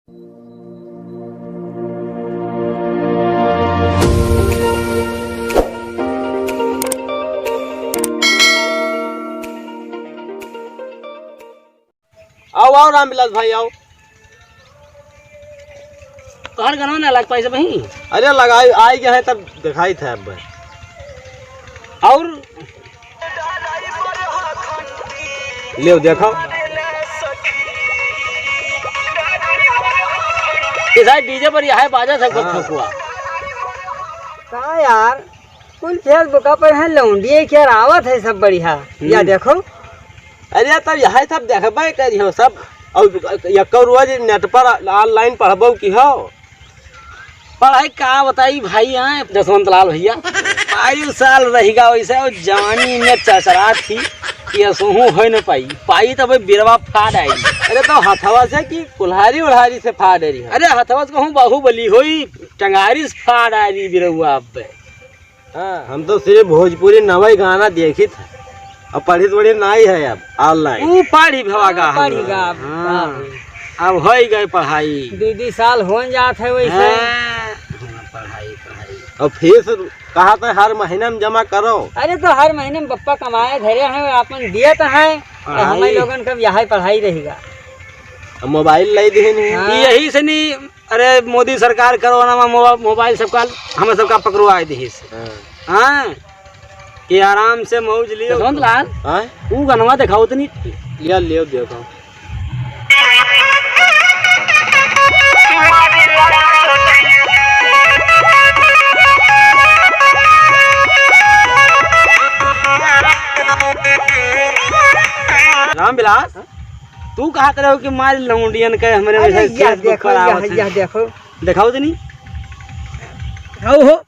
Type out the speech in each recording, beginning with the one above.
आओ आओ रामविलास भाई आओ। तोहर गनवा ना लग पाई से वही। अरे लगाई आई गए हैं तब दिखाई था अब। और ले देखो इधर डीजे पर यह बाजा सब ठोकुआ। कहा यार कुल फेसबुक पर है लौंडी क्या रावत है सब बढ़िया। या देखो अरे तब यह सब देखबे करियो सब। और एको रोज नेट पर ऑनलाइन पढ़बो की हो। पढ़ाई का बताई भाई आए जसवंत लाल भैया 22 साल रहेगा वैसे और जवानी में चचरा थी कि सोहू हो न पाई तब बिरवा फाड़ आई। अरे तो हथवा से कि कुल्हारी उल्हारी से फाड़ रही है। अरे हथवा से कहूँ बाहुबली होई टंगारी से फाड़ आई बिरवा। अब हाँ हम तो सिर्फ भोजपुरी नवई गाना देखी था और पढ़ी थोड़ी नहीं है अब ऑनलाइन। वो पढ़ी भवागा पढ़ीगा अब हो गए पढ़ाई। 2 साल हो जात है वैसे। पढ़ाई और फीस कहा था हर महीने में जमा करो। अरे तो हर महीने में बप्पा कमाए धरे हैं अपन दिए तो है हम लोगन का यही पढ़ाई रहेगा। मोबाइल लाई दी नहीं। यही से नहीं। अरे मोदी सरकार कोरोना में मोबाइल सबका हमें सबका पकड़वा दी। हाँ कि आराम से मौज लियो। जसवंत लाल वो गनवा दिखाओ तो नहीं लिया लियो देखो। रामविलास तू कहा करे हो कि मार लौंडियन के हमारे देखो दिखाओ तो नहीं।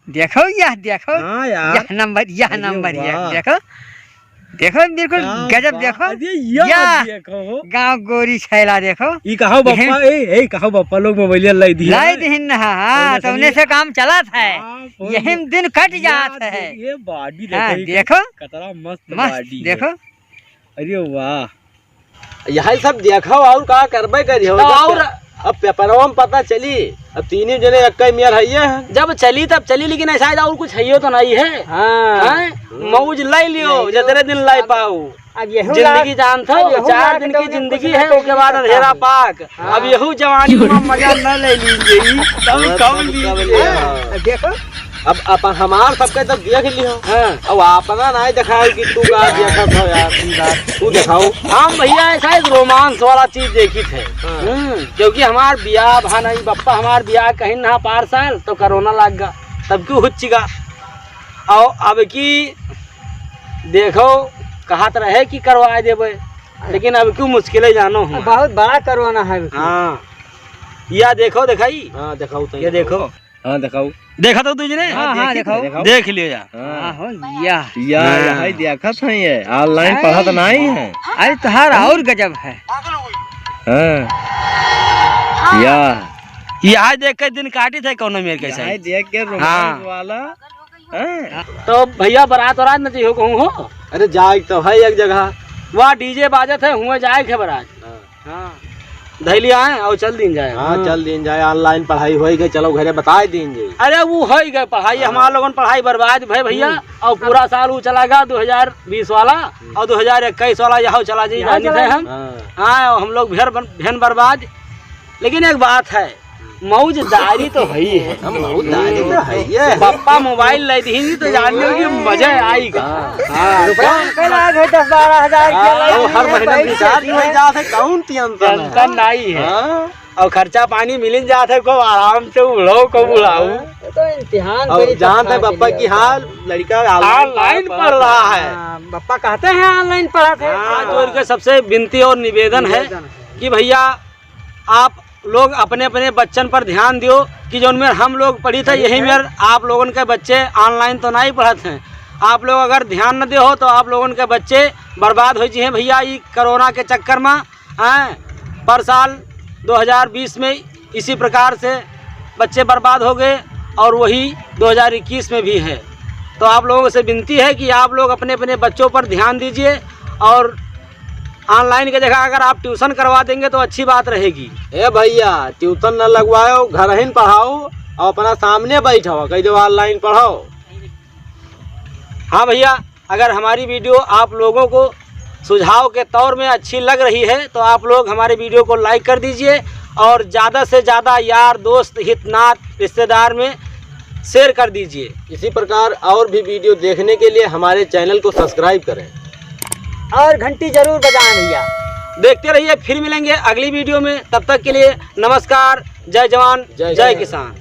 देखो यह देखो हाँ यार यह नंबर देखो देखो बिल्कुल गजब देखो। गाँव गोरी छैला देखो। ई कहो बप्पा ए कहो बप्पा लोग मोबाइल लाई दी ना। हाँ तुमने से काम चला था यही दिन कट जात है। ये बॉडी देखो कितना मस्त बॉडी देखो। अरे वाह यही सब देखो और का करबे करियो। और अब पेपरवा में पता चली अब तीनों जने एक मेयर है। जब चली तब चली लेकिन ऐसा और कुछ है तो नहीं है। हाँ मौज लाई लियो जितने दिन लाई पाओ। अब यही जिंदगी जानता हो 4 दिन की जिंदगी है उसके बाद अंधेरा पाक। अब यही जवानी में मजा न ले लीजिए तब कब लीजिए। देखो अब अपन हमार सबके तब देख लियो। अब अपना नहीं दिखाओ कि तू का देखा था यार। तू दिखाओ। हम भैया ऐसा एक रोमांस वाला चीज देखी थे। क्योंकि हमार बियाह भा नहीं बप्पा हमार बियाह कहीं ना पार साल तो कोरोना लग गया तब क्यों हुच्चीगा। और अब की देखो कहत रहे कि करवा देवे लेकिन अब क्यों मुश्किल जानो हूँ। बहुत बड़ा कोरोना है। हाँ या देखो दिखाई। हाँ दिखाओ तो ये देखो। हाँ दिखाओ देखा तो तुझने। हाँ देखो देख लियो यार देखा था ये ऑनलाइन पढ़ा तो नहीं है। अरे तुहार और गजब है। यहाँ देख के दिन काटी थे कौन मेरे कैसे देख के रोमांस वाला। तो भैया बारात वरात न चाहिए कहूँ हो। अरे जाए तो है एक जगह वहाँ डीजे बाजत है हुए जाए के बारात। हाँ धैली आए और चल दिन जाए। हाँ चल दिन जाए ऑनलाइन पढ़ाई हो गई चलो घरे बताए दिन जी। अरे वो हो गए पढ़ाई हमारे लोगों पढ़ाई बर्बाद भाई भैया। और पूरा साल वो चला गया 2020 वाला और 2021 वाला यहाँ चला जाए हम। हाँ हम लोग भेन बर्बाद। लेकिन एक बात है मौजदारी तो है ही है। मौजदारी तो है ये। पापा मोबाइल ले दी तो जानने की मजा आएगा। 10-12 हजार हर महीने रिचार्ज हो जाते कौन टेंशन नहीं है। और खर्चा पानी मिल जाते को आराम से उड़ो को बुलाओ। तो इम्तिहान और जानते पापा की हाल लड़का ऑनलाइन पढ़ रहा है। पापा कहते हैं ऑनलाइन पढ़ा थे। तो इनके सबसे विनती और निवेदन है कि भैया आप लोग अपने अपने बच्चन पर ध्यान दियो कि जो उनमें हम लोग पढ़ी थे यही में आप लोगों के बच्चे ऑनलाइन तो नहीं पढ़ते हैं। आप लोग अगर ध्यान न दे हो तो आप लोगों के बच्चे बर्बाद हो जाए भैया ये कोरोना के चक्कर में। पर साल 2020 में इसी प्रकार से बच्चे बर्बाद हो गए और वही 2021 में भी है। तो आप लोगों से विनती है कि आप लोग अपने अपने बच्चों पर ध्यान दीजिए और ऑनलाइन की जगह अगर आप ट्यूशन करवा देंगे तो अच्छी बात रहेगी। ए भैया ट्यूशन न लगवाओ, घर ही पढ़ाओ और अपना सामने बैठो, कहीं जो ऑनलाइन पढ़ाओ। हाँ भैया, अगर हमारी वीडियो आप लोगों को सुझाव के तौर में अच्छी लग रही है तो आप लोग हमारे वीडियो को लाइक कर दीजिए और ज़्यादा से ज़्यादा यार दोस्त हितनात रिश्तेदार में शेयर कर दीजिए। इसी प्रकार और भी वीडियो देखने के लिए हमारे चैनल को सब्सक्राइब करें और घंटी जरूर बजाएं भैया। देखते रहिए, फिर मिलेंगे अगली वीडियो में। तब तक के लिए नमस्कार। जय जवान जय किसान।